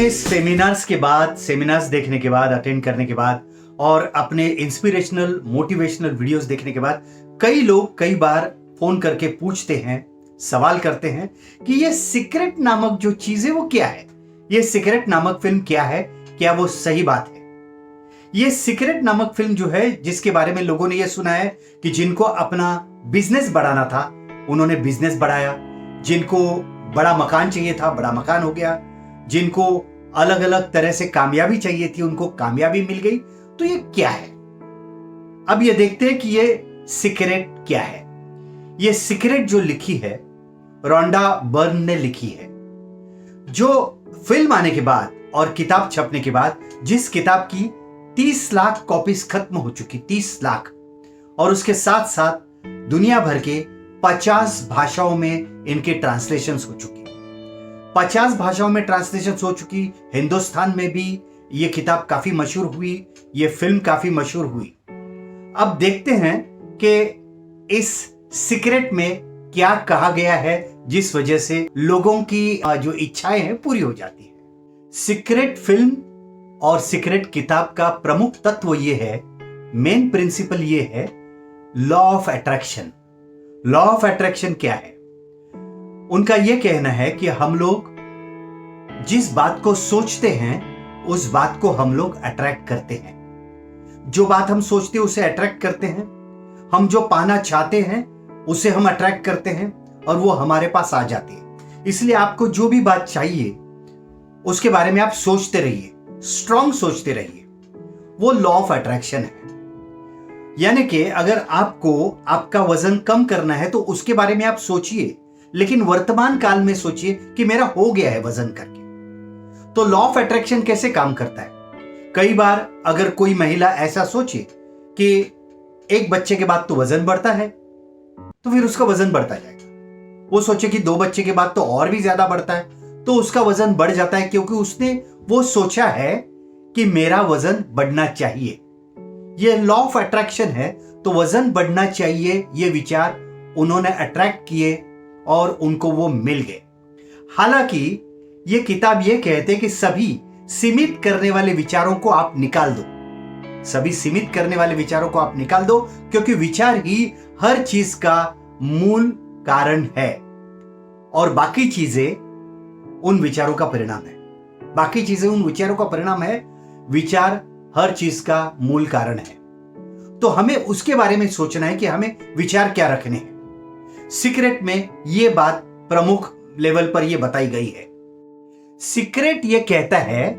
अपने सेमिनार्स देखने के बाद, अटेंड करने के बाद और अपने इंस्पिरेशनल मोटिवेशनल वीडियोस देखने के बाद कई लोग कई बार फोन करके पूछते हैं, सवाल करते हैं कि ये सीक्रेट नामक जो चीज है वो क्या है, ये सीक्रेट नामक फिल्म क्या है, क्या वो सही बात है। ये सीक्रेट नामक फिल्म जो है, जिसके बारे में लोगों ने ये सुना है कि जिनको अपना बिजनेस बढ़ाना था उन्होंने बिजनेस बढ़ाया, जिनको बड़ा मकान चाहिए था बड़ा मकान हो गया, जिनको अलग अलग तरह से कामयाबी चाहिए थी उनको कामयाबी मिल गई। तो ये क्या है? अब ये देखते हैं कि ये सीक्रेट क्या है। ये सीक्रेट जो लिखी है रोंडा बर्न ने लिखी है, जो फिल्म आने के बाद और किताब छपने के बाद जिस किताब की 30 लाख कॉपीज खत्म हो चुकी, 30 लाख, और उसके साथ साथ दुनिया भर के 50 भाषाओं में इनके ट्रांसलेशंस हो चुकी, 50 भाषाओं में ट्रांसलेशंस हो चुकी। हिंदुस्तान में भी ये किताब काफी मशहूर हुई, ये फिल्म काफी मशहूर हुई। अब देखते हैं कि इस सीक्रेट में क्या कहा गया है जिस वजह से लोगों की जो इच्छाएं हैं पूरी हो जाती है। सीक्रेट फिल्म और सीक्रेट किताब का प्रमुख तत्व ये है, मेन प्रिंसिपल ये है, law of attraction. Law of attraction क्या है? उनका यह कहना है कि हम लोग जिस बात को सोचते हैं उस बात को हम लोग अट्रैक्ट करते हैं। जो बात हम सोचते हैं उसे अट्रैक्ट करते हैं। हम जो पाना चाहते हैं उसे हम अट्रैक्ट करते हैं और वो हमारे पास आ जाती है। इसलिए आपको जो भी बात चाहिए उसके बारे में आप सोचते रहिए, स्ट्रांग सोचते रहिए। वो लॉ ऑफ अट्रैक्शन है। यानी कि अगर आपको आपका वजन कम करना है तो उसके बारे में आप सोचिए, लेकिन वर्तमान काल में सोचिए कि मेरा हो गया है वजन करके। तो लॉ ऑफ अट्रैक्शन कैसे काम करता है? कई बार अगर कोई महिला ऐसा सोचे कि एक बच्चे के बाद तो वजन बढ़ता है, तो फिर उसका वजन बढ़ता जाएगा। वो सोचे कि 2 बच्चे के बाद तो और भी ज्यादा बढ़ता है, तो उसका वजन बढ़ जाता है, क्योंकि उसने वो सोचा है कि मेरा वजन बढ़ना चाहिए। ये लॉ ऑफ अट्रैक्शन है। तो वजन बढ़ना चाहिए, ये विचार उन्होंने अट्रैक्ट किए और उनको वो मिल गए। हालांकि ये किताब ये कहते कि सभी सीमित करने वाले विचारों को आप निकाल दो, सभी सीमित करने वाले विचारों को आप निकाल दो, क्योंकि विचार ही हर चीज का मूल कारण है और बाकी चीजें उन विचारों का परिणाम है। बाकी चीजें उन विचारों का परिणाम है, विचार हर चीज का मूल कारण है। तो हमें उसके बारे में सोचना है कि हमें विचार क्या रखने हैं। सीक्रेट में यह बात प्रमुख लेवल पर यह बताई गई है। सीक्रेट यह कहता है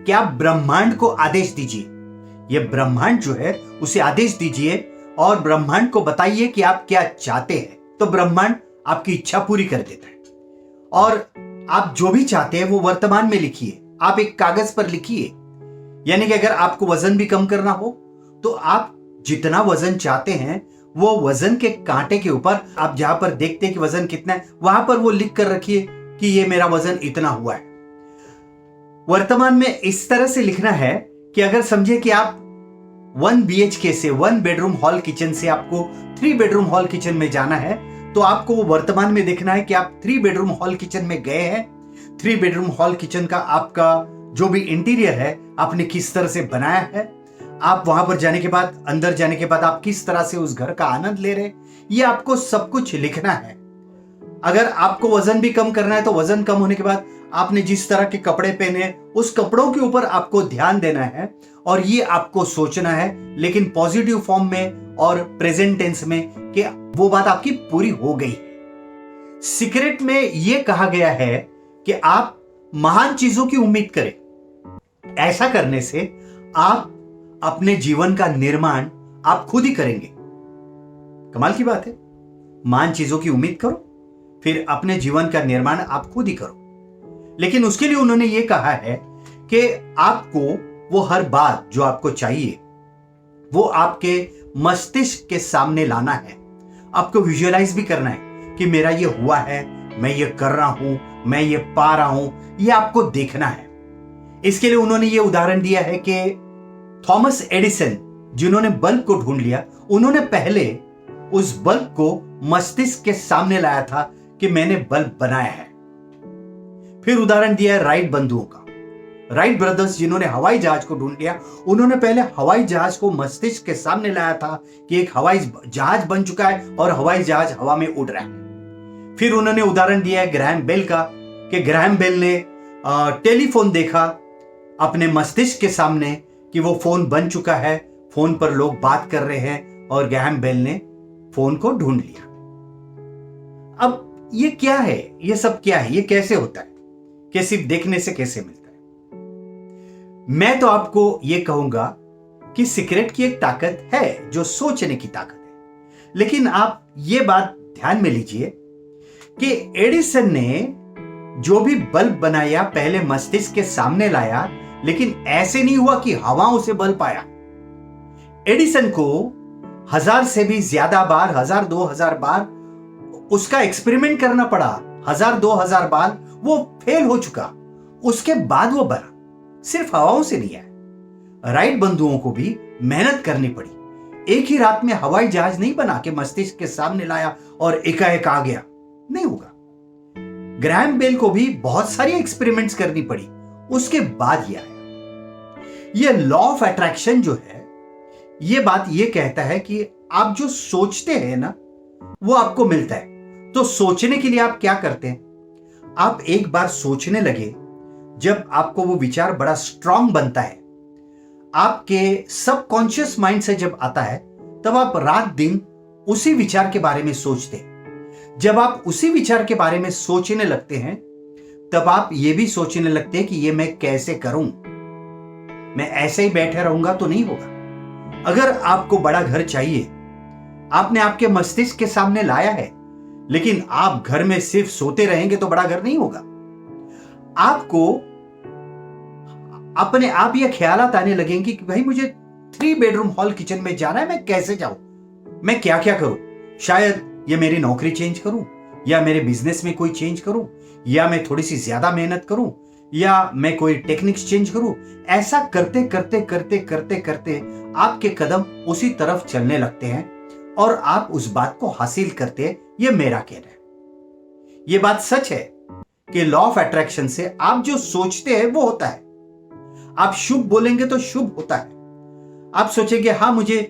कि आप ब्रह्मांड को आदेश दीजिए, यह ब्रह्मांड जो है उसे आदेश दीजिए और ब्रह्मांड को बताइए कि आप क्या चाहते हैं, तो ब्रह्मांड आपकी इच्छा पूरी कर देता है। और आप जो भी चाहते हैं वो वर्तमान में लिखिए, आप एक कागज पर लिखिए। यानी कि अगर आपको वजन भी कम करना हो तो आप जितना वजन चाहते हैं वो वजन के कांटे के ऊपर, आप जहां पर देखते हैं कि वजन कितना है, वहां पर वो लिख कर रखिए कि ये मेरा वजन इतना हुआ है। वर्तमान में इस तरह से लिखना है कि अगर समझे कि आप 1 BHK से 1 बेडरूम हॉल किचन से आपको 3 बेडरूम हॉल किचन में जाना है, तो आपको वो वर्तमान में देखना है कि आप 3 बेडरूम हॉल किचन में गए हैं। 3 बेडरूम हॉल किचन का आपका जो भी इंटीरियर है आपने किस तरह से बनाया है, आप वहां पर जाने के बाद, अंदर जाने के बाद आप किस तरह से उस घर का आनंद ले रहे हैं, ये आपको सब कुछ लिखना है। अगर आपको वजन भी कम करना है तो वजन कम होने के बाद आपने जिस तरह के कपड़े पहने उस कपड़ों के ऊपर आपको ध्यान देना है और ये आपको सोचना है, लेकिन पॉजिटिव फॉर्म में और प्रेजेंट टेंस में, कि वो बात आपकी पूरी हो गई है। सीक्रेट में यह कहा गया है कि आप महान चीजों की उम्मीद करें। ऐसा करने से आप अपने जीवन का निर्माण आप खुद ही करेंगे। कमाल की बात है। महान चीजों की उम्मीद करो, फिर अपने जीवन का निर्माण आप खुद ही करो। लेकिन उसके लिए उन्होंने ये कहा है कि आपको वो हर बात जो आपको चाहिए वो आपके मस्तिष्क के सामने लाना है। आपको विजुअलाइज भी करना है कि मेरा ये हुआ है, मैं ये कर रहा हूं, मैं ये पा रहा हूं, ये आपको देखना है। इसके लिए उन्होंने ये उदाहरण दिया है कि थॉमस एडिसन जिन्होंने बल्ब को ढूंढ लिया, उन्होंने पहले उस बल्ब को मस्तिष्क के सामने लाया था कि मैंने बल्ब बनाया है। फिर उदाहरण दिया है राइट बंधुओं का। राइट ब्रदर्स जिन्होंने हवाई जहाज को ढूंढ लिया, उन्होंने पहले हवाई जहाज को मस्तिष्क के सामने लाया था कि एक हवाई जहाज बन चुका है और हवाई जहाज हवा में उड़ रहा है। फिर उन्होंने उदाहरण दिया है ग्रैहम बेल का कि ग्रैहम बेल ने टेलीफोन देखा अपने मस्तिष्क के सामने कि वो फोन बन चुका है, फोन पर लोग बात कर रहे हैं और ग्रैहम बेल ने फोन को ढूंढ लिया। अब ये क्या है, ये सब क्या है, ये कैसे होता है कि सिर्फ देखने से कैसे मिलता है? मैं तो आपको ये कहूंगा कि सीक्रेट की एक ताकत है जो सोचने की ताकत है। लेकिन आप ये बात ध्यान में लीजिए कि एडिसन ने जो भी बल्ब बनाया पहले मस्तिष्क के सामने लाया, लेकिन ऐसे नहीं हुआ कि हवाओं से बल्ब आया। एडिसन को 1000 से भी ज्यादा बार, 1000-2000 बार उसका एक्सपेरिमेंट करना पड़ा। 1000-2000 बार वो फेल हो चुका, उसके बाद वो बना। सिर्फ हवाओं से नहीं आया। राइट बंधुओं को भी मेहनत करनी पड़ी। एक ही रात में हवाई जहाज नहीं बना के मस्तिष्क के सामने लाया और एकाएक आ गया, नहीं होगा। ग्रैहम बेल को भी बहुत सारी एक्सपेरिमेंट्स करनी पड़ी, उसके बाद ये आया। ये लॉ ऑफ अट्रैक्शन जो है, ये बात ये कहता है कि आप जो सोचते हैं ना, वो आपको मिलता है। तो सोचने के लिए आप क्या करते हैं? आप एक बार सोचने लगे, जब आपको वो विचार बड़ा स्ट्रांग बनता है, आपके सबकॉन्शियस माइंड से जब आता है, तब आप रात दिन उसी विचार के बारे में सोचते हैं। जब आप उसी विचार के बारे में सोचने लगते हैं, तब आप ये भी सोचने लगते हैं कि ये मैं कैसे करूं, मैं ऐसे ही बैठे रहूंगा तो नहीं होगा। अगर आपको बड़ा घर चाहिए, आपने आपके मस्तिष्क के सामने लाया है, लेकिन आप घर में सिर्फ सोते रहेंगे तो बड़ा घर नहीं होगा। आपको अपने आप ये ख्यालात आने लगेंगे कि भाई मुझे 3 बेडरूम हॉल किचन में जाना है, मैं कैसे जाऊं, मैं क्या क्या करूं, शायद ये मेरी नौकरी चेंज करूं, या मेरे बिजनेस में कोई चेंज करूं, या मैं थोड़ी सी ज्यादा मेहनत करूं, या मैं कोई टेक्निक्स चेंज करूं। ऐसा करते करते करते करते करते आपके कदम उसी तरफ चलने लगते हैं और आप उस बात को हासिल करते हैं। ये मेरा कहना है, ये बात सच है कि लॉ ऑफ अट्रैक्शन से आप जो सोचते हैं वो होता है। आप शुभ बोलेंगे तो शुभ होता है। आप सोचेंगे हाँ मुझे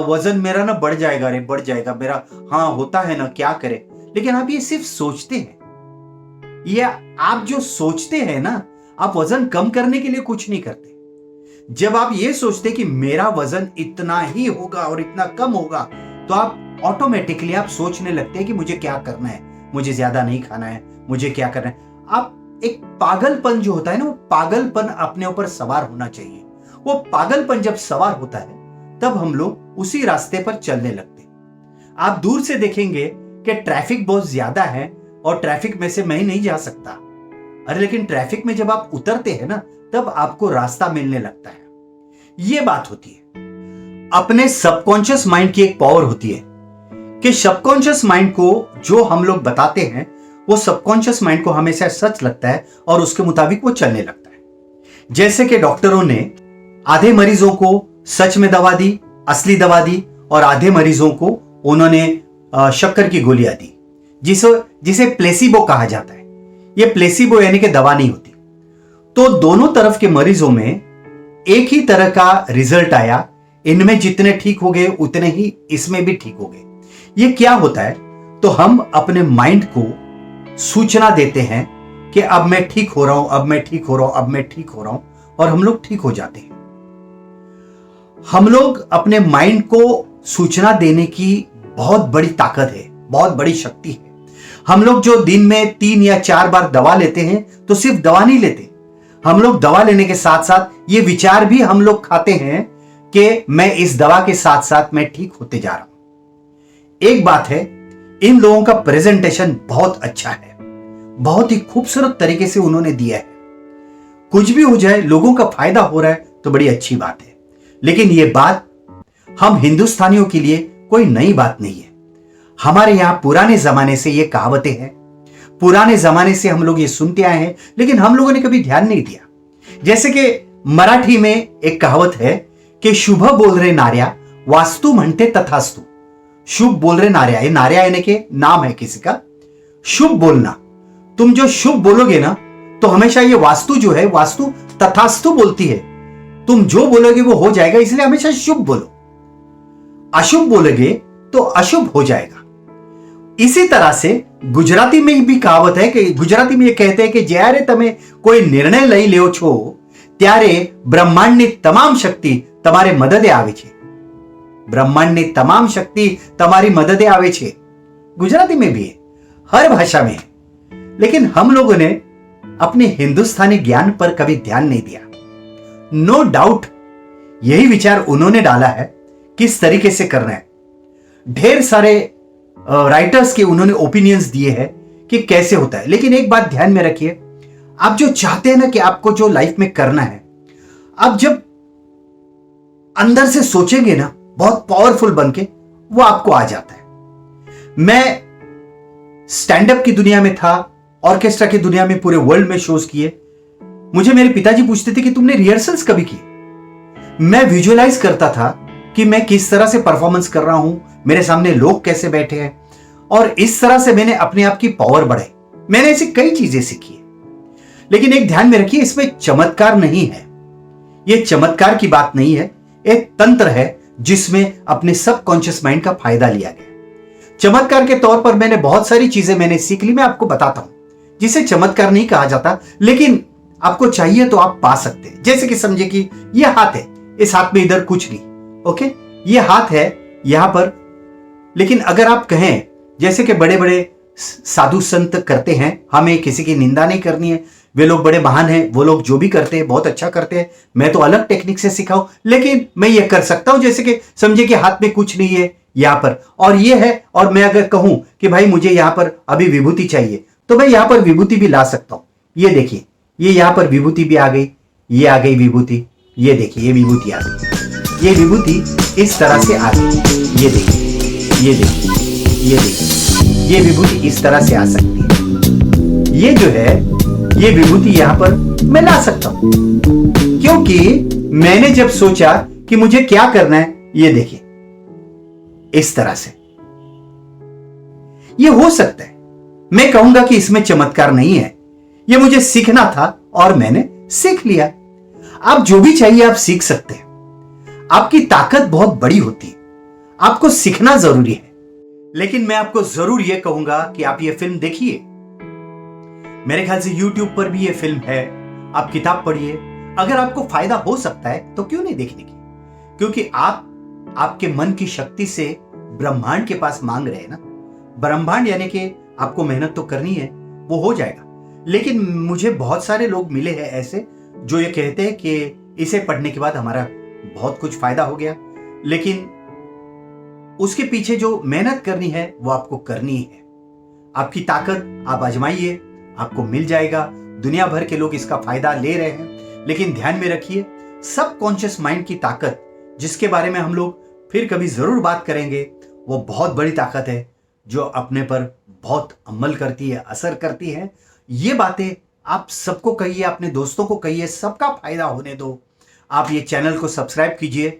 वजन मेरा ना बढ़ जाएगा, रे बढ़ जाएगा मेरा, हाँ होता है ना, क्या करे। लेकिन आप ये सिर्फ सोचते हैं। ये आप जो सोचते हैं ना, आप वजन कम करने के लिए कुछ नहीं करते। जब आप ये सोचते कि मेरा वजन इतना ही होगा और इतना कम होगा, तो आप ऑटोमेटिकली आप सोचने लगते हैं कि मुझे क्या करना है, मुझे ज्यादा नहीं खाना है, मुझे क्या करना है। आप एक पागलपन जो होता है ना, वो पागलपन अपने ऊपर सवार होना चाहिए। वो पागलपन जब सवार होता है, तब हम लोग उसी रास्ते पर चलने लगते हैं। आप दूर से देखेंगे कि ट्रैफिक बहुत ज्यादा है और ट्रैफिक में से मैं ही नहीं जा सकता। अरे लेकिन ट्रैफिक में जब आप उतरते हैं ना, तब आपको रास्ता मिलने लगता है। ये बात होती है। अपने सबकॉन्शियस माइंड की एक पावर होती है कि सबकॉन्शियस माइंड को जो हम लोग बताते हैं, वो सबकॉन्शियस माइंड को हमेशा सच लगता है और उसके मुताबिक वो चलने लगता है। जैसे कि डॉक्टरों ने आधे मरीजों को सच में दवा दी, असली दवा दी, और आधे मरीजों को उन्होंने शक्कर की गोलियां दी, जिसे प्लेसिबो कहा जाता है। ये प्लेसिबो यानी कि दवा नहीं होती। तो दोनों तरफ के मरीजों में एक ही तरह का रिजल्ट आया। इनमें जितने ठीक हो गए उतने ही इसमें भी ठीक हो गए। ये क्या होता है? तो हम अपने माइंड को सूचना देते हैं कि अब मैं ठीक हो रहा हूं, अब मैं ठीक हो रहा हूं, अब मैं ठीक हो रहा हूं, और हम लोग ठीक हो जाते हैं। हम लोग अपने माइंड को सूचना देने की बहुत बड़ी ताकत है, बहुत बड़ी शक्ति है। हम लोग जो दिन में 3 या 4 बार दवा लेते हैं, तो सिर्फ दवा नहीं लेते, हम लोग दवा लेने के साथ साथ ये विचार भी हम लोग खाते हैं कि मैं इस दवा के साथ साथ मैं ठीक होते जा रहा हूं। एक बात है, इन लोगों का प्रेजेंटेशन बहुत अच्छा है, बहुत ही खूबसूरत तरीके से उन्होंने दिया है। कुछ भी हो जाए, लोगों का फायदा हो रहा है तो बड़ी अच्छी बात है। लेकिन यह बात हम हिंदुस्तानियों के लिए कोई नई बात नहीं है। हमारे यहां पुराने जमाने से ये कहावतें हैं, पुराने जमाने से हम लोग ये सुनते आए हैं, लेकिन हम लोगों ने कभी ध्यान नहीं दिया। जैसे कि मराठी में एक कहावत है कि शुभ बोल रहे नार्या वास्तु म्हणते तथास्तु। शुभ बोल रहे नार्या, ये नार्या यानी कि नाम है किसी का। शुभ बोलना, तुम जो शुभ बोलोगे ना, तो हमेशा ये वास्तु जो है, वास्तु तथास्तु बोलती है। तुम जो बोलोगे वो हो जाएगा, इसलिए हमेशा शुभ बोलो। अशुभ बोलोगे तो अशुभ हो जाएगा। इसी तरह से गुजराती में भी कहावत है कि गुजराती में ये कहते हैं कि જ્યારે તમે કોઈ નિર્ણય લઈ લ્યો છો ત્યારે બ્રહ્માંડની તમામ શક્તિ તમારે મદદે આવે છે। ब्रह्मांड ने तमाम शक्ति तुम्हारी मददे आवे छे। गुजराती में भी है, हर भाषा में है, लेकिन हम लोगों ने अपने हिंदुस्तानी ज्ञान पर कभी ध्यान नहीं दिया। नो डाउट यही विचार उन्होंने डाला है, किस तरीके से करना है। ढेर सारे राइटर्स के उन्होंने ओपिनियंस दिए हैं कि कैसे होता है। लेकिन एक बात ध्यान में रखिए, आप जो चाहते हैं ना कि आपको जो लाइफ में करना है, आप जब अंदर से सोचेंगे ना बहुत पावरफुल बनके, वो आपको आ जाता है। मैं स्टैंड अप की दुनिया में था, ऑर्केस्ट्रा की दुनिया में, पूरे वर्ल्ड में शोज किए। मुझे मेरे पिताजी पूछते थे कि तुमने रिहर्सल्स कभी की? मैं विजुअलाइज करता था कि मैं किस तरह से परफॉर्मेंस कर रहा हूं, मेरे सामने लोग कैसे बैठे हैं, और इस तरह से मैंने अपने आप की पावर बढ़ाई। मैंने ऐसी कई चीजें सीखी है। लेकिन एक ध्यान में रखिए, इसमें चमत्कार नहीं है। यह चमत्कार की बात नहीं है, एक तंत्र है जिसमें अपने सबकॉन्शियस माइंड का फायदा लिया गया। चमत्कार के तौर पर मैंने बहुत सारी चीजें मैंने सीख ली, मैं आपको बताता हूं, जिसे चमत्कार नहीं कहा जाता, लेकिन आपको चाहिए तो आप पा सकते हैं। जैसे कि समझे कि यह हाथ है, इस हाथ में इधर कुछ नहीं, ओके, यह हाथ है यहां पर। लेकिन अगर आप कहें, जैसे कि बड़े बड़े साधु संत करते हैं, हमें किसी की निंदा नहीं करनी है, वे लोग बड़े महान हैं, वो लोग जो भी करते हैं बहुत अच्छा करते हैं, मैं तो अलग टेक्निक से सिखाऊं, लेकिन मैं ये कर सकता हूं। जैसे कि समझे कि हाथ में कुछ नहीं है यहां पर, और ये है, और मैं अगर कहूं कि भाई मुझे यहां पर अभी विभूति चाहिए, तो मैं यहां पर विभूति भी ला सकता हूं। ये देखिए, ये यहां पर विभूति भी आ गई, ये आ गई विभूति, ये देखिए ये विभूति आ गई, ये विभूति इस तरह से आ गई, ये देखिए, ये देखिए, ये देखिए, ये विभूति इस तरह से आ सकती है। ये जो है, ये विभूति यहां पर मैं ला सकता हूं, क्योंकि मैंने जब सोचा कि मुझे क्या करना है, ये देखिए इस तरह से ये हो सकता है। मैं कहूंगा कि इसमें चमत्कार नहीं है, ये मुझे सीखना था और मैंने सीख लिया। आप जो भी चाहिए आप सीख सकते हैं। आपकी ताकत बहुत बड़ी होती है, आपको सीखना जरूरी है। लेकिन मैं आपको जरूर यह कहूंगा कि आप ये फिल्म देखिए। मेरे ख्याल से YouTube पर भी ये फिल्म है, आप किताब पढ़िए। अगर आपको फायदा हो सकता है तो क्यों नहीं देखने की, क्योंकि आप आपके मन की शक्ति से ब्रह्मांड के पास मांग रहे हैं ना। ब्रह्मांड यानी कि आपको मेहनत तो करनी है, वो हो जाएगा। लेकिन मुझे बहुत सारे लोग मिले हैं ऐसे जो ये कहते हैं कि इसे पढ़ने के बाद हमारा बहुत कुछ फायदा हो गया, लेकिन उसके पीछे जो मेहनत करनी है वो आपको करनी है। आपकी ताकत आप आजमाइए, आपको मिल जाएगा। दुनिया भर के लोग इसका फायदा ले रहे हैं, लेकिन ध्यान में रखिए, सबकॉन्शियस माइंड की ताकत, जिसके बारे में हम लोग फिर कभी जरूर बात करेंगे, वो बहुत बड़ी ताकत है जो अपने पर बहुत अमल करती है, असर करती है। ये बातें आप सबको कहिए, अपने दोस्तों को कहिए, सबका फायदा होने दो। आप ये चैनल को सब्सक्राइब कीजिए,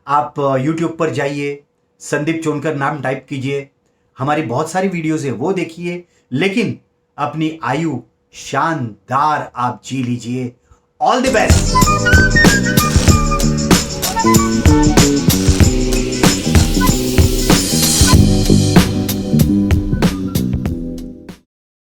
आप YouTube पर जाइए, संदीप चोनकर नाम टाइप कीजिए, हमारी बहुत सारी वीडियोज है वो देखिए। लेकिन अपनी आयु शानदार आप जी लीजिए। All the best.